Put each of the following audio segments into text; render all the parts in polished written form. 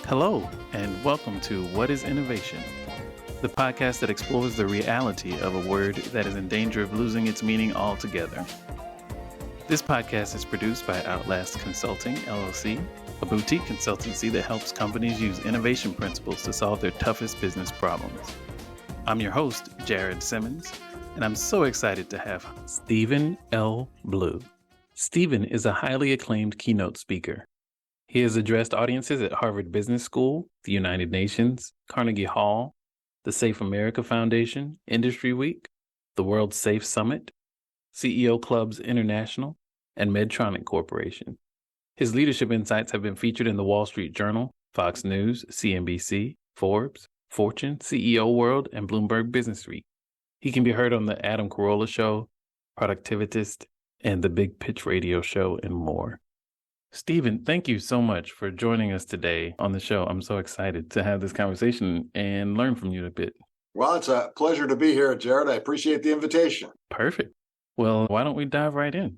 Hello, and welcome to What is Innovation? The podcast that explores the reality of a word that is in danger of losing its meaning altogether. This podcast is produced by Outlast Consulting, LLC, a boutique consultancy that helps companies use innovation principles to solve their toughest business problems. I'm your host, Jared Simmons, and I'm so excited to have Stephen L. Blue. Stephen is a highly acclaimed keynote speaker. He has addressed audiences at Harvard Business School, the United Nations, Carnegie Hall, the Safe America Foundation, Industry Week, the World Safe Summit, CEO Clubs International, and Medtronic Corporation. His leadership insights have been featured in the Wall Street Journal, Fox News, CNBC, Forbes, Fortune, CEO World, and Bloomberg Businessweek. He can be heard on The Adam Carolla Show, Productivitist, and The Big Pitch Radio Show, and more. Stephen, thank you so much for joining us today on the show. I'm so excited to have this conversation and learn from you a bit. Well, it's a pleasure to be here, Jared. I appreciate the invitation. Perfect. Well, why don't we dive right in?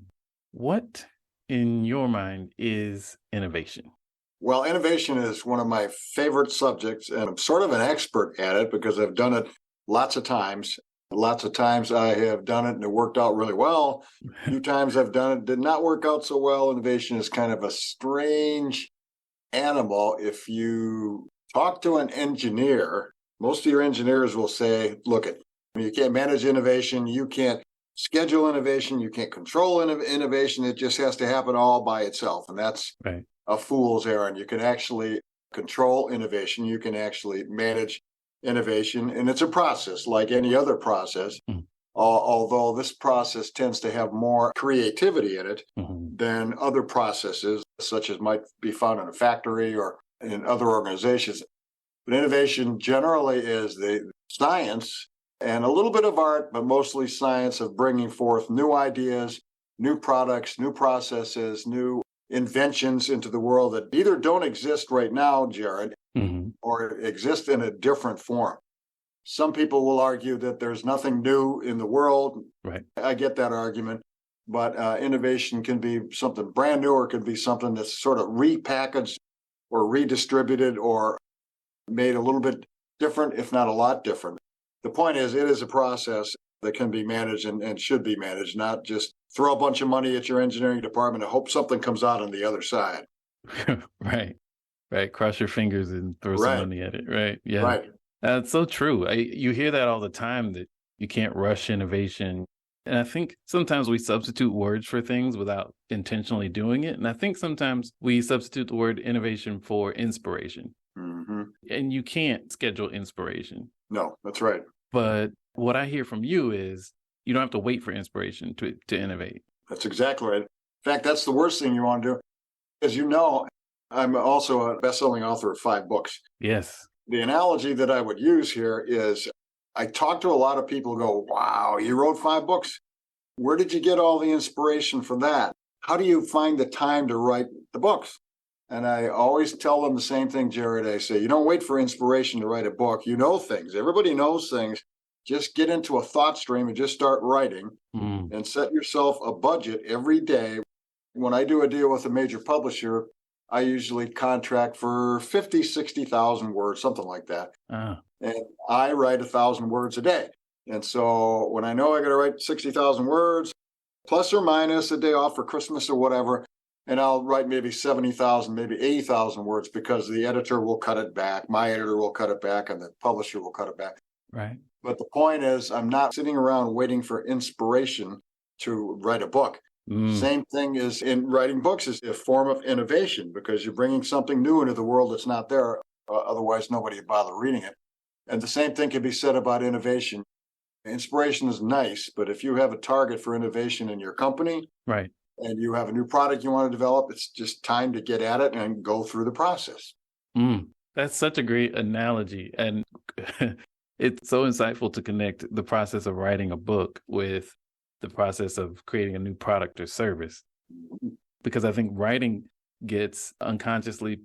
What, in your mind, is innovation? Well, innovation is one of my favorite subjects, and I'm sort of an expert at it because I've done it lots of times. Lots of times I have done it and it worked out really well. A few times I've done it, did not work out so well. Innovation is kind of a strange animal. If you talk to an engineer, most of your engineers will say, look, you can't manage innovation. You can't schedule innovation. You can't control innovation. It just has to happen all by itself. And that's right. A fool's errand. You can actually control innovation. You can actually manage innovation, and it's a process like any other process, although this process tends to have more creativity in it than other processes, such as might be found in a factory or in other organizations. But innovation generally is the science and a little bit of art, but mostly science of bringing forth new ideas, new products, new processes, new inventions into the world that either don't exist right now, Jared, or exist in a different form. Some people will argue that there's nothing new in the world. Right. I get that argument, but innovation can be something brand new, or it could be something that's sort of repackaged or redistributed or made a little bit different, if not a lot different. The point is, it is a process that can be managed and should be managed, not just throw a bunch of money at your engineering department and hope something comes out on the other side. Right. Cross your fingers and throw some money at it. Right. Yeah. Right. That's so true. You hear that all the time, that you can't rush innovation. And I think sometimes we substitute words for things without intentionally doing it. And I think sometimes we substitute the word innovation for inspiration. And you can't schedule inspiration. No, that's right. But what I hear from you is you don't have to wait for inspiration to innovate. That's exactly right. In fact, that's the worst thing you want to do. As you know, I'm also a best-selling author of 5 books. Yes. The analogy that I would use here is I talk to a lot of people who go, wow, you wrote 5 books. Where did you get all the inspiration for that? How do you find the time to write the books? And I always tell them the same thing, Jared. I say, you don't wait for inspiration to write a book. You know things. Everybody knows things. Just get into a thought stream and just start writing and set yourself a budget every day. When I do a deal with a major publisher, I usually contract for 50, 60,000 words, something like that. And I write 1,000 words a day. And so when I know I got to write 60,000 words, plus or minus a day off for Christmas or whatever, and I'll write maybe 70,000, maybe 80,000 words because the editor will cut it back, my editor will cut it back, and the publisher will cut it back. Right. But the point is, I'm not sitting around waiting for inspiration to write a book. Same thing is in writing books is a form of innovation because you're bringing something new into the world that's not there. Otherwise, nobody would bother reading it. And the same thing can be said about innovation. Inspiration is nice, but if you have a target for innovation in your company, right, and you have a new product you want to develop, it's just time to get at it and go through the process. That's such a great analogy. And it's so insightful to connect the process of writing a book with the process of creating a new product or service. Because I think writing gets unconsciously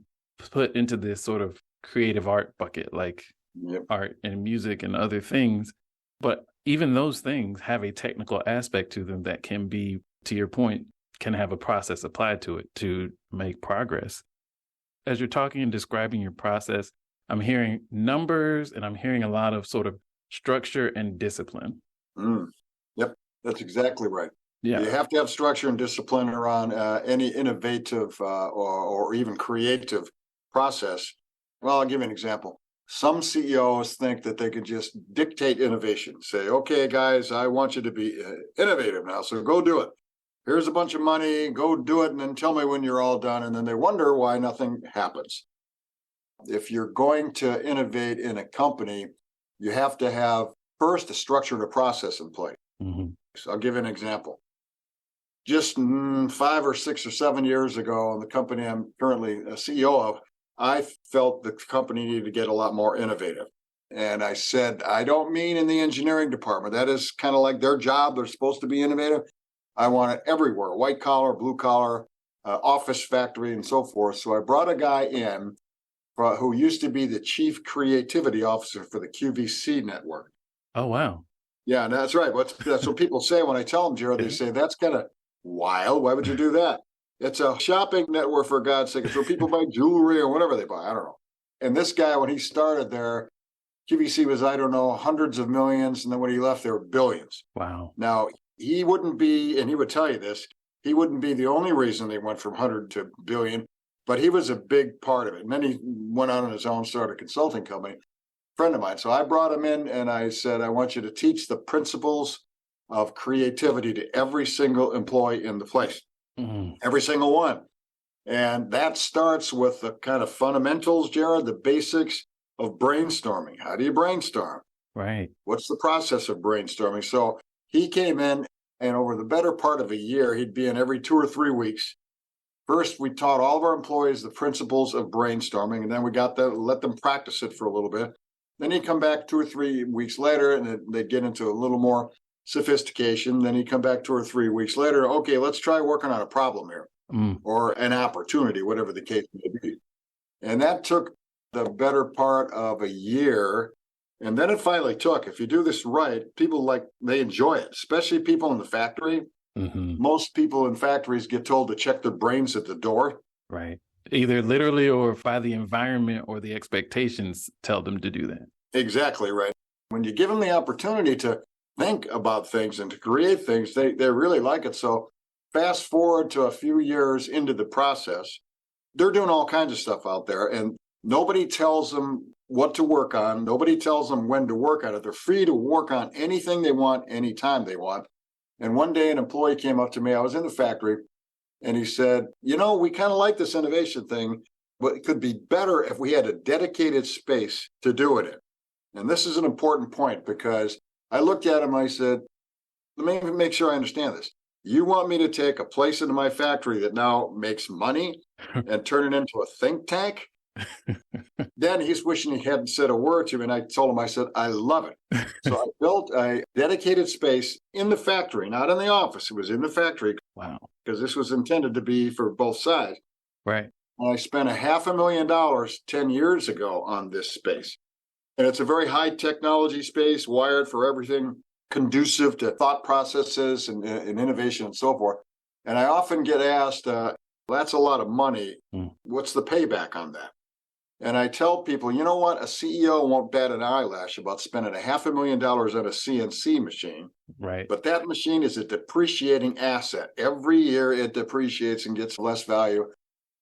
put into this sort of creative art bucket, like art and music and other things. But even those things have a technical aspect to them that can be, to your point, can have a process applied to it to make progress. as you're talking and describing your process, I'm hearing numbers and I'm hearing a lot of sort of structure and discipline. Yep, that's exactly right. Yeah. You have to have structure and discipline around any innovative or even creative process. Well, I'll give you an example. Some CEOs think that they can just dictate innovation. Say, okay, guys, I want you to be innovative now, so go do it. Here's a bunch of money, go do it, and then tell me when you're all done. And then they wonder why nothing happens. If you're going to innovate in a company, you have to have first a structure and a process in place. Mm-hmm. So I'll give you an example. Just 5 or 6 or 7 years ago, in the company I'm currently a CEO of, I felt the company needed to get a lot more innovative. And I said, I don't mean in the engineering department. That is kind of like their job. They're supposed to be innovative. I want it everywhere, white collar, blue collar, office, factory, and so forth. So I brought a guy in who used to be the chief creativity officer for the QVC network. Oh, wow. Yeah, that's right. That's what people say when I tell them, Jared. They say, that's kind of wild. Why would you do that? It's a shopping network, for God's sake. It's where people buy jewelry or whatever they buy. I don't know. And this guy, when he started there, QVC was, I don't know, hundreds of millions. And then when he left, there were billions. Wow. Now, he wouldn't be, and he would tell you this, he wouldn't be the only reason they went from 100 to billion, but he was a big part of it. And then he went on his own, started a consulting company, friend of mine. So I brought him in and I said, I want you to teach the principles of creativity to every single employee in the place, every single one. And that starts with the kind of fundamentals, Jared, the basics of brainstorming. How do you brainstorm? Right. What's the process of brainstorming? So he came in, and over the better part of a year, he'd be in every 2 or 3 weeks. First, we taught all of our employees the principles of brainstorming, and then we let them practice it for a little bit. Then he'd come back 2 or 3 weeks later, and they'd get into a little more sophistication. Then he'd come back 2 or 3 weeks later. Okay, let's try working on a problem here or an opportunity, whatever the case may be. And that took the better part of a year. And then it finally took. If you do this right, people they enjoy it, especially people in the factory. Most people in factories get told to check their brains at the door. Right. Either literally or by the environment or the expectations tell them to do that. Exactly right. When you give them the opportunity to think about things and to create things, they really like it. So fast forward to a few years into the process, they're doing all kinds of stuff out there, and nobody tells them what to work on. Nobody tells them when to work on it. They're free to work on anything they want, anytime they want. And one day an employee came up to me. I was in the factory, and he said, we kind of like this innovation thing, but it could be better if we had a dedicated space to do it in. And this is an important point, because I looked at him and I said, let me make sure I understand this. You want me to take a place in my factory that now makes money and turn it into a think tank? Then he's wishing he hadn't said a word to me. And I told him, I said, I love it. So I built a dedicated space in the factory, not in the office. It was in the factory. Wow. Because this was intended to be for both sides. Right. And I spent $500,000 10 years ago on this space. And it's a very high technology space, wired for everything, conducive to thought processes and innovation and so forth. And I often get asked, that's a lot of money. What's the payback on that? And I tell people, you know what? A CEO won't bat an eyelash about spending $500,000 on a CNC machine. Right. But that machine is a depreciating asset. Every year it depreciates and gets less value.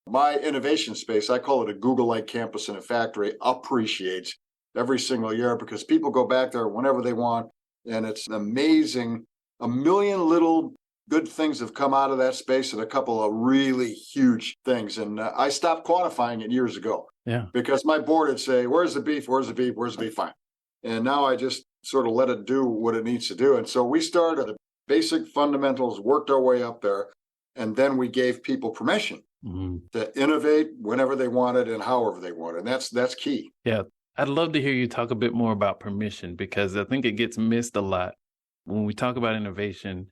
My innovation space, I call it a Google-like campus in a factory, appreciates every single year because people go back there whenever they want. And it's amazing. A million little good things have come out of that space and a couple of really huge things. And I stopped quantifying it years ago. Yeah. Because my board would say, where's the beef? Where's the beef? Where's the beef? Fine. And now I just sort of let it do what it needs to do. And so we started the basic fundamentals, worked our way up there. And then we gave people permission to innovate whenever they wanted and however they wanted. And that's key. Yeah. I'd love to hear you talk a bit more about permission, because I think it gets missed a lot. When we talk about innovation,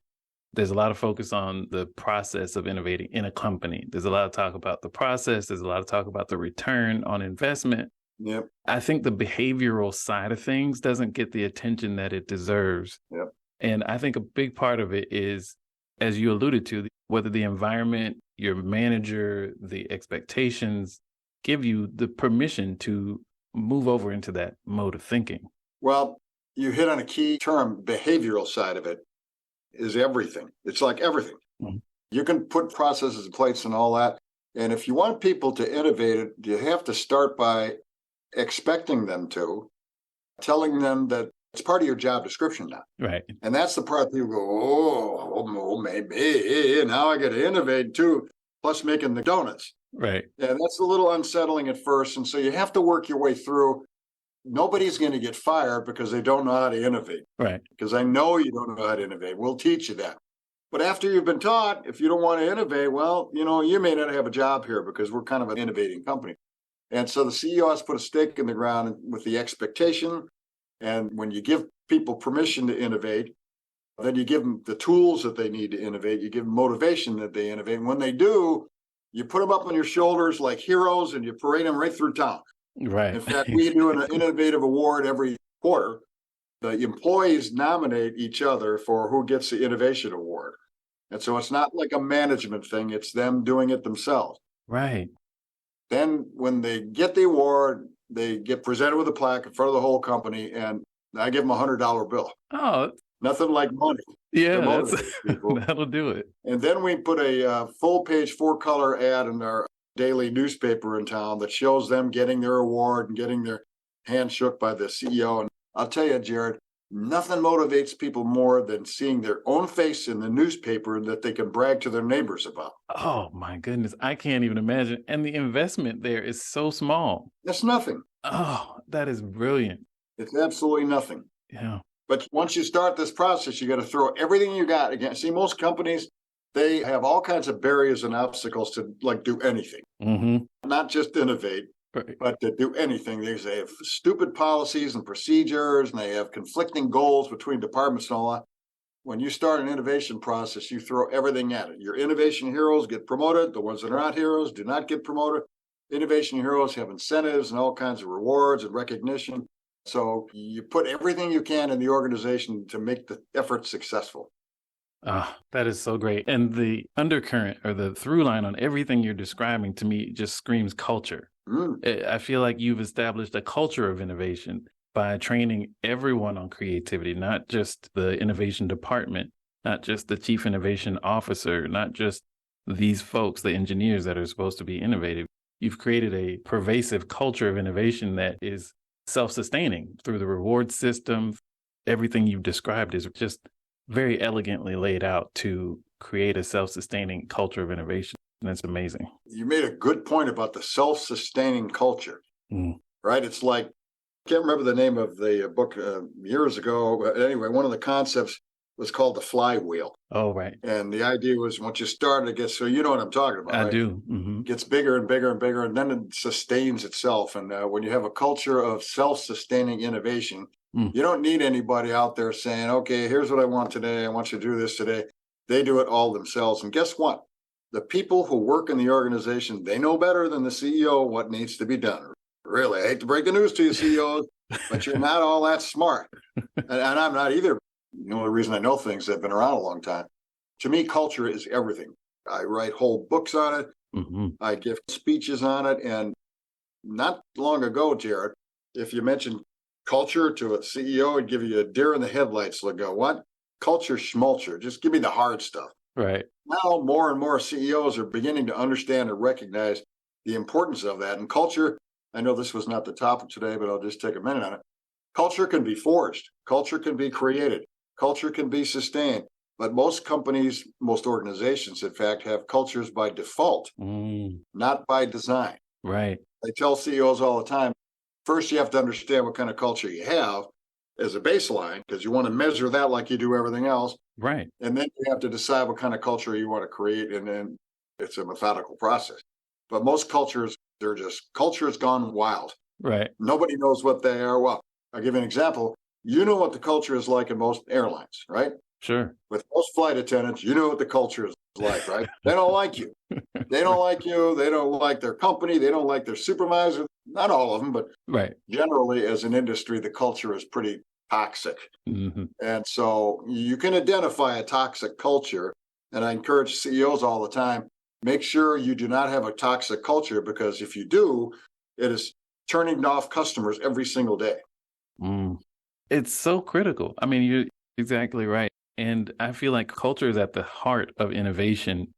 there's a lot of focus on the process of innovating in a company. There's a lot of talk about the process. There's a lot of talk about the return on investment. Yep. I think the behavioral side of things doesn't get the attention that it deserves. Yep. And I think a big part of it is, as you alluded to, whether the environment, your manager, the expectations, give you the permission to move over into that mode of thinking? Well, you hit on a key term. Behavioral side of it is everything. It's like everything. Mhm. You can put processes in place and all that. And if you want people to innovate it, you have to start by expecting them to, telling them that it's part of your job description now. Right. And that's the part people go, oh, maybe now I got to innovate too, plus making the donuts. Right. And that's a little unsettling at first. And so you have to work your way through. Nobody's going to get fired because they don't know how to innovate. Right. Because I know you don't know how to innovate. We'll teach you that. But after you've been taught, if you don't want to innovate, well, you may not have a job here because we're kind of an innovating company. And so the CEO has to put a stake in the ground with the expectation. And when you give people permission to innovate, then you give them the tools that they need to innovate. You give them motivation that they innovate. And when they do, you put them up on your shoulders like heroes and you parade them right through town. Right. In fact, we do an innovative award every quarter. The employees nominate each other for who gets the innovation award. And so it's not like a management thing. It's them doing it themselves. Right. Then when they get the award, they get presented with a plaque in front of the whole company, and I give them a $100 bill. Oh, nothing like money. Yeah, to motivate people. That'll do it. And then we put a full-page 4-color ad in our daily newspaper in town that shows them getting their award and getting their hand shook by the CEO. And I'll tell you, Jared, nothing motivates people more than seeing their own face in the newspaper that they can brag to their neighbors about. Oh, my goodness. I can't even imagine. And the investment there is so small. That's nothing. Oh, that is brilliant. It's absolutely nothing. Yeah. But once you start this process, you got to throw everything you got. Again, see, most companies, they have all kinds of barriers and obstacles to do anything, not just innovate, right, but to do anything. They have stupid policies and procedures, and they have conflicting goals between departments and all that. When you start an innovation process, you throw everything at it. Your innovation heroes get promoted. The ones that are not heroes do not get promoted. Innovation heroes have incentives and all kinds of rewards and recognition. So you put everything you can in the organization to make the effort successful. That is so great. And the undercurrent or the through line on everything you're describing to me just screams culture. I feel like you've established a culture of innovation by training everyone on creativity, not just the innovation department, not just the chief innovation officer, not just these folks, the engineers that are supposed to be innovative. You've created a pervasive culture of innovation that is self-sustaining through the reward system. Everything you've described is just very elegantly laid out to create a self-sustaining culture of innovation. And that's amazing. You made a good point about the self-sustaining culture, right? It's like, I can't remember the name of the book years ago. But anyway, one of the concepts was called the flywheel. Oh, right. And the idea was once you start, it gets, so you know what I'm talking about, I right? do. It gets bigger and bigger and bigger, and then it sustains itself. And when you have a culture of self-sustaining innovation, you don't need anybody out there saying, okay, here's what I want today. I want you to do this today. They do it all themselves. And guess what? The people who work in the organization, they know better than the CEO what needs to be done. Really, I hate to break the news to you, CEOs, but you're not all that smart. And I'm not either. The only reason I know things that have been around a long time. To me, culture is everything. I write whole books on it. I give speeches on it. And not long ago, Jared, if you mentioned culture to a CEO, it'd give you a deer in the headlights look. Go, what? Culture schmulture. Just give me the hard stuff. Right. Now, more and more CEOs are beginning to understand and recognize the importance of that. And culture, I know this was not the topic today, but I'll just take a minute on it. Culture can be forged. Culture can be created. Culture can be sustained. But most companies, most organizations, in fact, have cultures by default, not by design. Right. I tell CEOs all the time, first you have to understand what kind of culture you have as a baseline, because you want to measure that like you do everything else. Right. And then you have to decide what kind of culture you want to create. And then it's a methodical process. But most cultures, culture has gone wild. Right. Nobody knows what they are. Well, I'll give you an example. You know what the culture is like in most airlines, right? Sure. With most flight attendants, you know what the culture is like, right? They don't like you. They don't like you. They don't like their company. They don't like their supervisor. Not all of them, but generally as an industry, the culture is pretty toxic. And so you can identify a toxic culture. And I encourage CEOs all the time, make sure you do not have a toxic culture, because if you do, it is turning off customers every single day. Mm. It's so critical. I mean, you're exactly right. And I feel like culture is at the heart of innovation.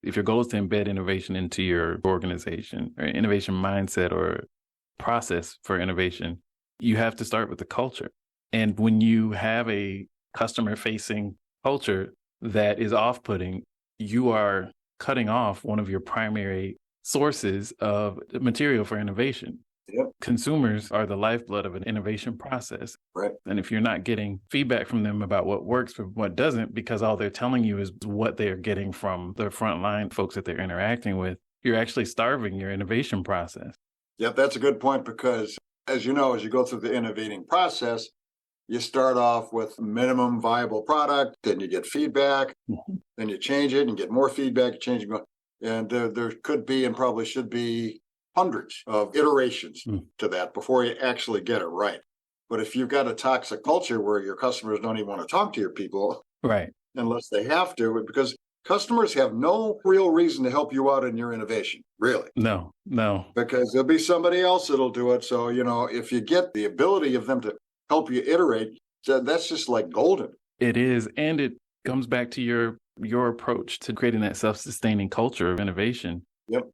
If your goal is to embed innovation into your organization or innovation mindset or process for innovation, you have to start with the culture. And when you have a customer facing culture that is off-putting, you are cutting off one of your primary sources of material for innovation. Yep. Consumers are the lifeblood of an innovation process. Right. And if you're not getting feedback from them about what works from what doesn't, because all they're telling you is what they're getting from the frontline folks that they're interacting with, you're actually starving your innovation process. Yep, that's a good point, because as you know, as you go through the innovating process, you start off with minimum viable product, then you get feedback, then you change it and get more feedback, change it. And there could be and probably should be hundreds of iterations to that before you actually get it right. But if you've got a toxic culture where your customers don't even want to talk to your people, right, unless they have to, because customers have no real reason to help you out in your innovation, really. No. Because there'll be somebody else that'll do it. So, if you get the ability of them to help you iterate, that's just like golden. It is. And it comes back to your approach to creating that self-sustaining culture of innovation. Yep.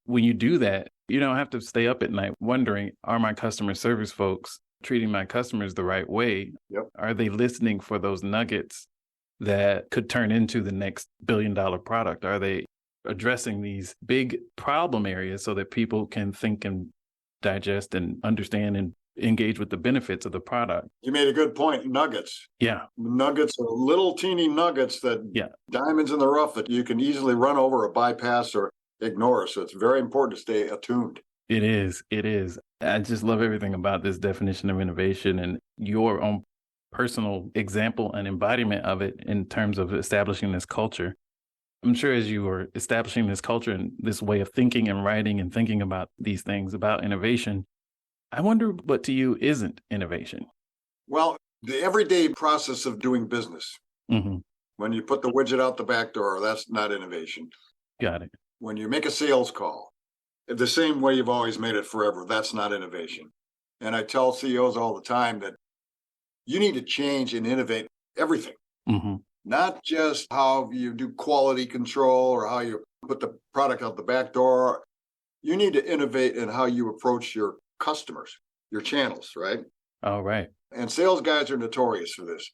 When you do that, you don't have to stay up at night wondering, are my customer service folks treating my customers the right way? Yep. Are they listening for those nuggets that could turn into the next billion-dollar product? Are they addressing these big problem areas so that people can think and digest and understand and engage with the benefits of the product? You made a good point. Nuggets. Yeah. Nuggets are little teeny nuggets diamonds in the rough that you can easily run over or bypass or ignore. So it's very important to stay attuned. It is. I just love everything about this definition of innovation and your own personal example and embodiment of it in terms of establishing this culture. I'm sure as you were establishing this culture and this way of thinking and writing and thinking about these things about innovation, I wonder what to you isn't innovation? Well, the everyday process of doing business. Mm-hmm. When you put the widget out the back door, that's not innovation. Got it. When you make a sales call, the same way you've always made it forever, that's not innovation. And I tell CEOs all the time that you need to change and innovate everything. Mm-hmm. Not just how you do quality control or how you put the product out the back door. You need to innovate in how you approach your customers, your channels, right? All right. And sales guys are notorious for this.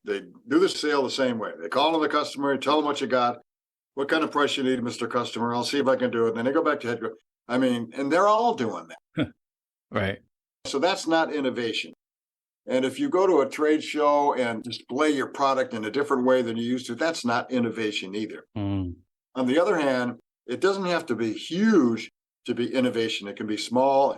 They do the sale the same way. They call on the customer, tell them what you got, what kind of price you need, Mr. Customer. I'll see if I can do it. And then they go back to headquarters. And they're all doing that. Right. So that's not innovation. And if you go to a trade show and display your product in a different way than you used to, that's not innovation either. Mm. On the other hand, it doesn't have to be huge to be innovation. It can be small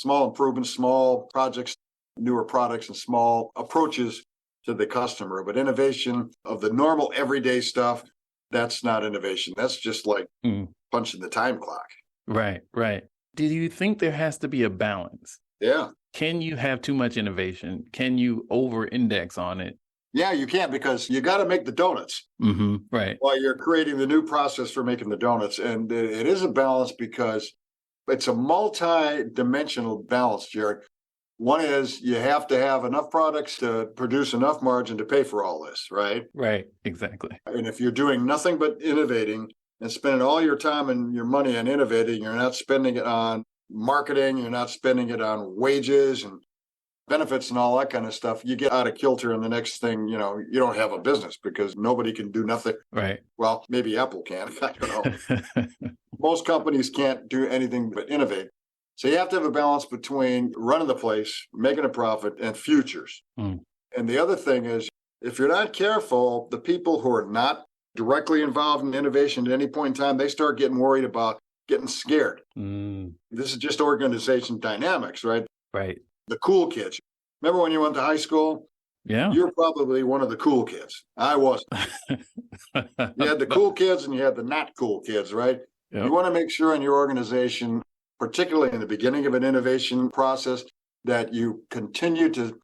improvements, small projects, newer products, and small approaches to the customer. But innovation of the normal everyday stuff, that's not innovation. That's just like punching the time clock. Right. Do you think there has to be a balance? Yeah. Can you have too much innovation? Can you over-index on it? Yeah, you can, because you got to make the donuts. Mm-hmm. Right. While you're creating the new process for making the donuts. And it is a balance because it's a multi-dimensional balance, Jared. One is you have to have enough products to produce enough margin to pay for all this, right? Right, exactly. And if you're doing nothing but innovating and spending all your time and your money on innovating, you're not spending it on marketing, you're not spending it on wages and benefits and all that kind of stuff, you get out of kilter, and the next thing, you don't have a business because nobody can do nothing. Right. Well, maybe Apple can. I don't know. Most companies can't do anything but innovate. So you have to have a balance between running the place, making a profit, and futures. And the other thing is, if you're not careful, the people who are not directly involved in innovation at any point in time, they start getting worried about getting scared. This is just organization dynamics, right? Right. The cool kids. Remember when you went to high school? Yeah. You're probably one of the cool kids. I wasn't. You had the cool kids and you had the not cool kids, right? Yep. You want to make sure in your organization, particularly in the beginning of an innovation process, that you continue to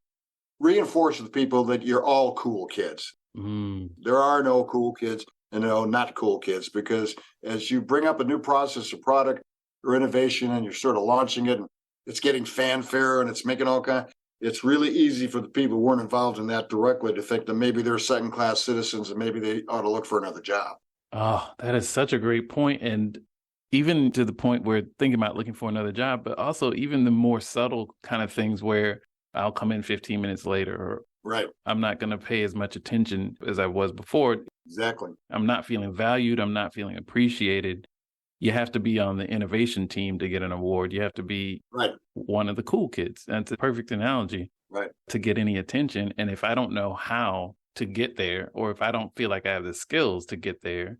reinforce with people that you're all cool kids. There are no cool kids. and not cool kids, because as you bring up a new process or product or innovation and you're sort of launching it and it's getting fanfare and it's making all kinds, it's really easy for the people who weren't involved in that directly to think that maybe they're second-class citizens and maybe they ought to look for another job. Oh, that is such a great point. And even to the point where thinking about looking for another job, but also even the more subtle kind of things where I'll come in 15 minutes later, or Right. I'm not going to pay as much attention as I was before. Exactly. I'm not feeling valued. I'm not feeling appreciated. You have to be on the innovation team to get an award. You have to be Right. one of the cool kids. That's a perfect analogy. Right. To get any attention. And if I don't know how to get there, or if I don't feel like I have the skills to get there,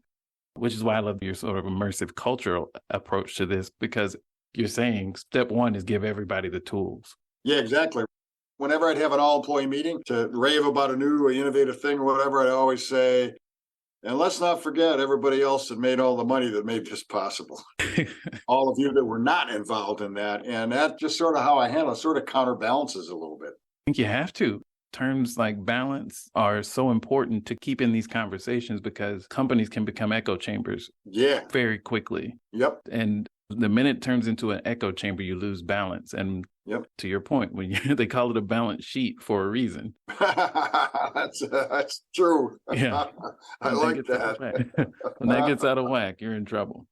which is why I love your sort of immersive cultural approach to this, because you're saying step one is give everybody the tools. Yeah, exactly. Whenever I'd have an all-employee meeting to rave about a new or innovative thing or whatever, I'd always say, and let's not forget everybody else that made all the money that made this possible. All of you that were not involved in that. And that's just sort of how I handle it, sort of counterbalances a little bit. I think you have to. Terms like balance are so important to keep in these conversations because companies can become echo chambers very quickly. Yep. And the minute it turns into an echo chamber, you lose balance. And to your point, when they call it a balance sheet for a reason. That's true. Yeah. I like that. When that gets out of whack, you're in trouble.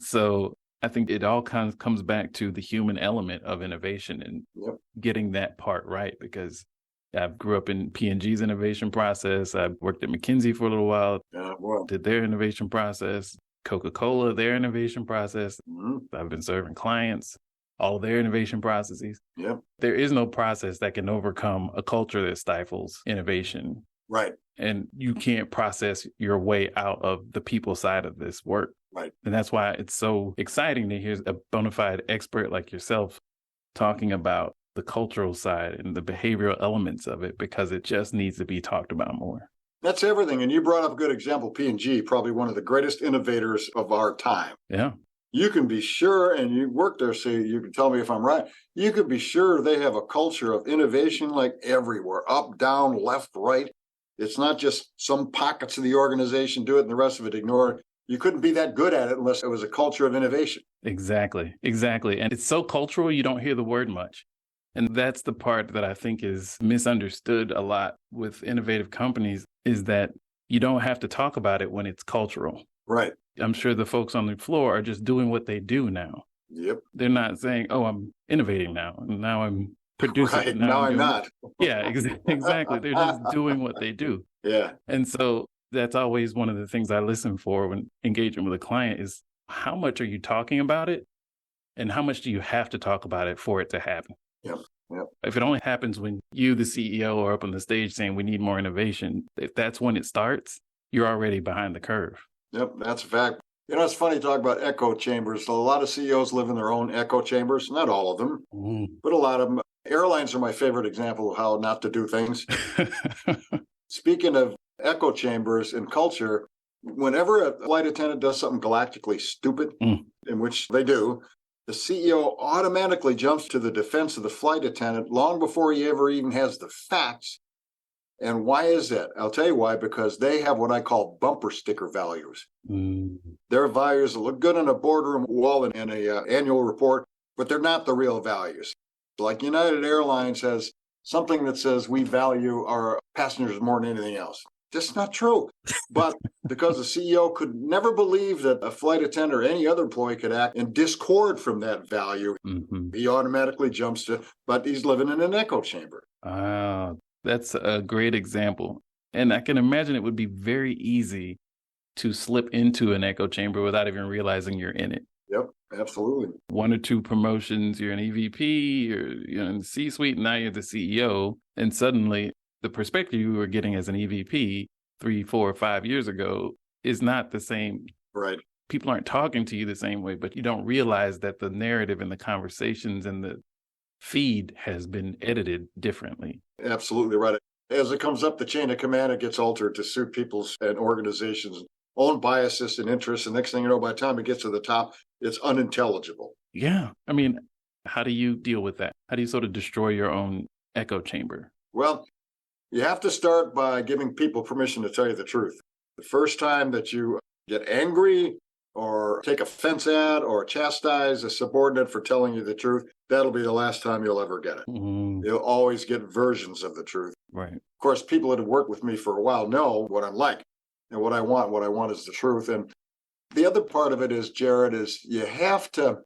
So I think it all kind of comes back to the human element of innovation and getting that part right, because I grew up in P&G's innovation process. I worked at McKinsey for a little while, did their innovation process, Coca-Cola, their innovation process. I've been serving clients, all their innovation processes. There is no process that can overcome a culture that stifles innovation. Right. And you can't process your way out of the people side of this work. Right. And that's why it's so exciting to hear a bona fide expert like yourself talking about the cultural side and the behavioral elements of it, because it just needs to be talked about more. That's everything. And you brought up a good example, P&G, probably one of the greatest innovators of our time. Yeah. You can be sure, and you work there, so you can tell me if I'm right, you can be sure they have a culture of innovation like everywhere, up, down, left, right. It's not just some pockets of the organization do it and the rest of it ignore it. You couldn't be that good at it unless it was a culture of innovation. Exactly. And it's so cultural, you don't hear the word much. And that's the part that I think is misunderstood a lot with innovative companies, is that you don't have to talk about it when it's cultural. Right. I'm sure the folks on the floor are just doing what they do now. Yep. They're not saying, oh, I'm innovating now, and now I'm producing. Right. Now I'm not. Yeah, exactly. They're just doing what they do. Yeah. And so that's always one of the things I listen for when engaging with a client is, how much are you talking about it? And how much do you have to talk about it for it to happen? Yep. If it only happens when you, the CEO, are up on the stage saying we need more innovation, if that's when it starts, you're already behind the curve. Yep, that's a fact. It's funny to talk about echo chambers. A lot of CEOs live in their own echo chambers. Not all of them, but a lot of them. Airlines are my favorite example of how not to do things. Speaking of echo chambers and culture, whenever a flight attendant does something galactically stupid, in which they do, the CEO automatically jumps to the defense of the flight attendant long before he ever even has the facts. And why is that? I'll tell you why, because they have what I call bumper sticker values. Their values look good on a boardroom wall in an annual report, but they're not the real values. Like United Airlines has something that says we value our passengers more than anything else. That's not true. But because the CEO could never believe that a flight attendant or any other employee could act in discord from that value, he automatically jumps to, but he's living in an echo chamber. That's a great example. And I can imagine it would be very easy to slip into an echo chamber without even realizing you're in it. Yep, absolutely. One or two promotions, you're an EVP, you're in the C-suite, now you're the CEO, and suddenly the perspective you were getting as an EVP 3, 4, 5 years ago is not the same. Right. People aren't talking to you the same way, but you don't realize that the narrative and the conversations and the feed has been edited differently. Absolutely right. As it comes up the chain of command, it gets altered to suit people's and organizations' own biases and interests. And next thing you know, by the time it gets to the top, it's unintelligible. Yeah. I mean, how do you deal with that? How do you sort of destroy your own echo chamber? Well, you have to start by giving people permission to tell you the truth. The first time that you get angry or take offense at or chastise a subordinate for telling you the truth, that'll be the last time you'll ever get it. Mm-hmm. You'll always get versions of the truth. Right. Of course, people that have worked with me for a while know what I'm like and what I want. What I want is the truth. And the other part of it is, Jared, is you have to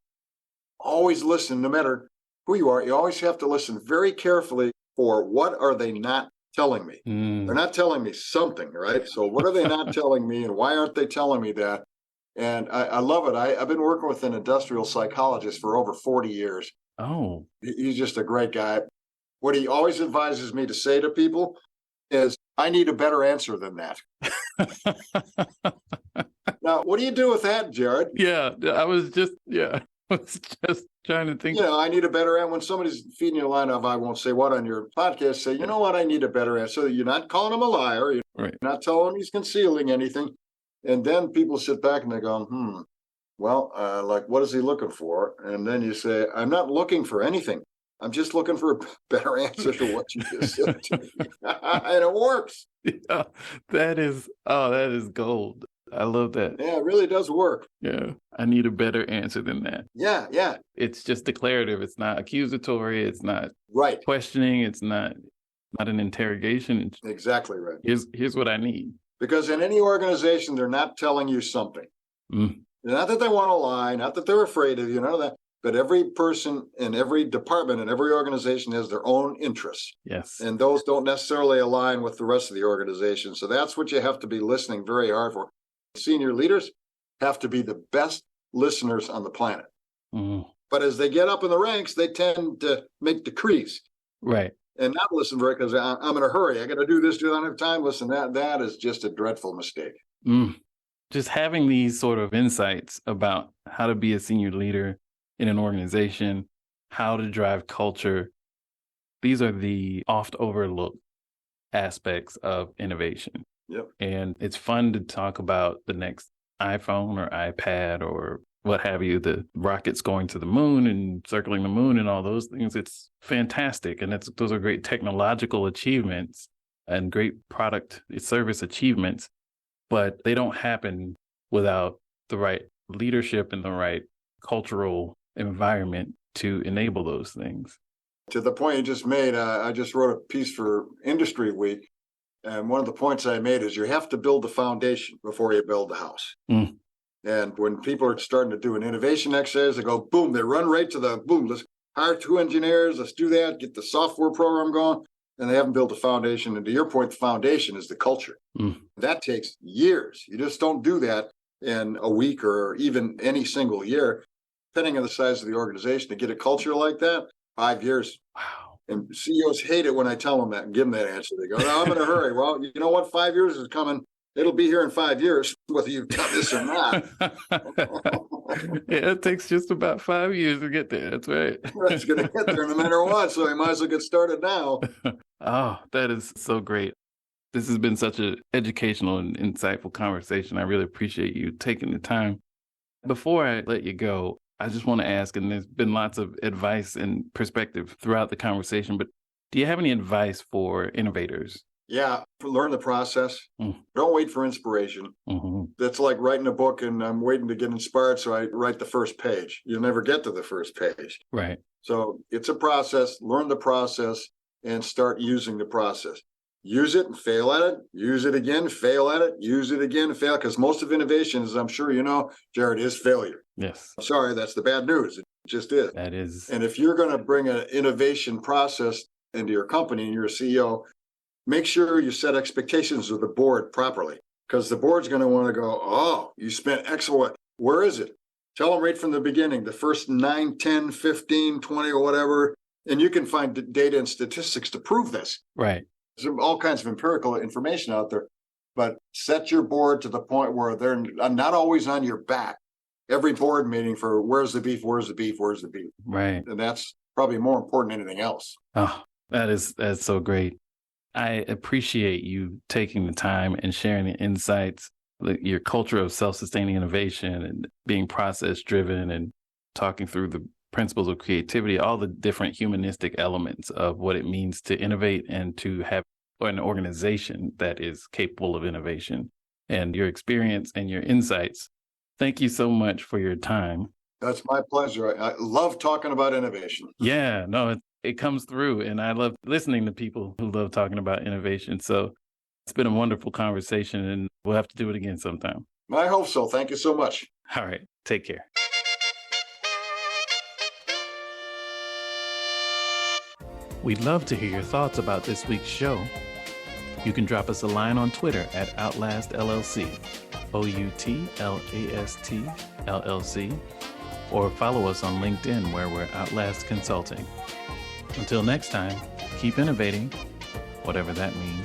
always listen, no matter who you are. You always have to listen very carefully for what are they not telling me. They're not telling me something, right? So what are they not telling me, and why aren't they telling me that? And I love it. I've been working with an industrial psychologist for over 40 years. Oh. He's just a great guy. What he always advises me to say to people is, I need a better answer than that. Now, what do you do with that, Jared? I was just trying to think. I need a better answer. When somebody's feeding you a line of, I won't say what on your podcast, say, you know what, I need a better answer. So you're not calling him a liar. You're not telling him he's concealing anything. And then people sit back and they go, like, what is he looking for? And then you say, I'm not looking for anything. I'm just looking for a better answer to what you just said to me. And it works. Yeah, that is gold. I love that. Yeah, it really does work. Yeah, I need a better answer than that. Yeah. It's just declarative. It's not accusatory. It's not right questioning. It's not an interrogation. It's exactly right. Here's what I need. Because in any organization, they're not telling you something. Not that they want to lie, not that they're afraid of you, none of that. But every person in every department and every organization has their own interests. Yes. And those don't necessarily align with the rest of the organization. So that's what you have to be listening very hard for. Senior leaders have to be the best listeners on the planet. But as they get up in the ranks, they tend to make decrees. Right. And not listen very, because I'm in a hurry. I got to do this, I don't have time. Listen, that is just a dreadful mistake. Just having these sort of insights about how to be a senior leader in an organization, how to drive culture. These are the oft overlooked aspects of innovation. Yep. And it's fun to talk about the next iPhone or iPad or what have you, the rockets going to the moon and circling the moon and all those things. It's fantastic. And those are great technological achievements and great product service achievements, but they don't happen without the right leadership and the right cultural environment to enable those things. To the point you just made, I just wrote a piece for Industry Week. And one of the points I made is you have to build the foundation before you build the house. And when people are starting to do an innovation exercise, they go, boom, they run right to the boom. Let's hire 2 engineers. Let's do that. Get the software program going. And they haven't built a foundation. And to your point, the foundation is the culture. That takes years. You just don't do that in a week or even any single year. Depending on the size of the organization, to get a culture like that, 5 years. Wow. And CEOs hate it when I tell them that and give them that answer. They go, no, I'm in a hurry. Well, you know what? 5 years is coming. It'll be here in 5 years, whether you've done this or not. Yeah, it takes just about 5 years to get there. That's right. It's going to get there no matter what. So you might as well get started now. Oh, that is so great. This has been such an educational and insightful conversation. I really appreciate you taking the time. Before I let you go, I just want to ask, and there's been lots of advice and perspective throughout the conversation, but do you have any advice for innovators? Yeah, learn the process. Don't wait for inspiration. That's like writing a book and I'm waiting to get inspired, so I write the first page. You'll never get to the first page. Right. So it's a process. Learn the process and start using the process. Use it and fail at it. Use it again, fail at it. Use it again, fail. Because most of innovation, as I'm sure you know, Jared, is failure. Yes. Sorry, that's the bad news. It just is. That is. And if you're going to bring an innovation process into your company and you're a CEO, make sure you set expectations with the board properly. Because the board's going to want to go, oh, you spent X or what? Where is it? Tell them right from the beginning, the first 9, 10, 15, 20 or whatever. And you can find data and statistics to prove this. Right. There's all kinds of empirical information out there, but set your board to the point where they're not always on your back. Every board meeting for where's the beef, where's the beef, where's the beef. Right. And that's probably more important than anything else. Oh, that's so great. I appreciate you taking the time and sharing the insights, your culture of self-sustaining innovation and being process-driven and talking through the principles of creativity, all the different humanistic elements of what it means to innovate and to have an organization that is capable of innovation. and your experience and your insights. Thank you so much for your time. That's my pleasure. I love talking about innovation. Yeah, no, it comes through, and I love listening to people who love talking about innovation. So it's been a wonderful conversation, and we'll have to do it again sometime. I hope so. Thank you so much. All right, take care. We'd love to hear your thoughts about this week's show. You can drop us a line on Twitter at Outlast LLC, OUTLAST LLC, or follow us on LinkedIn where we're Outlast Consulting. Until next time, keep innovating, whatever that means.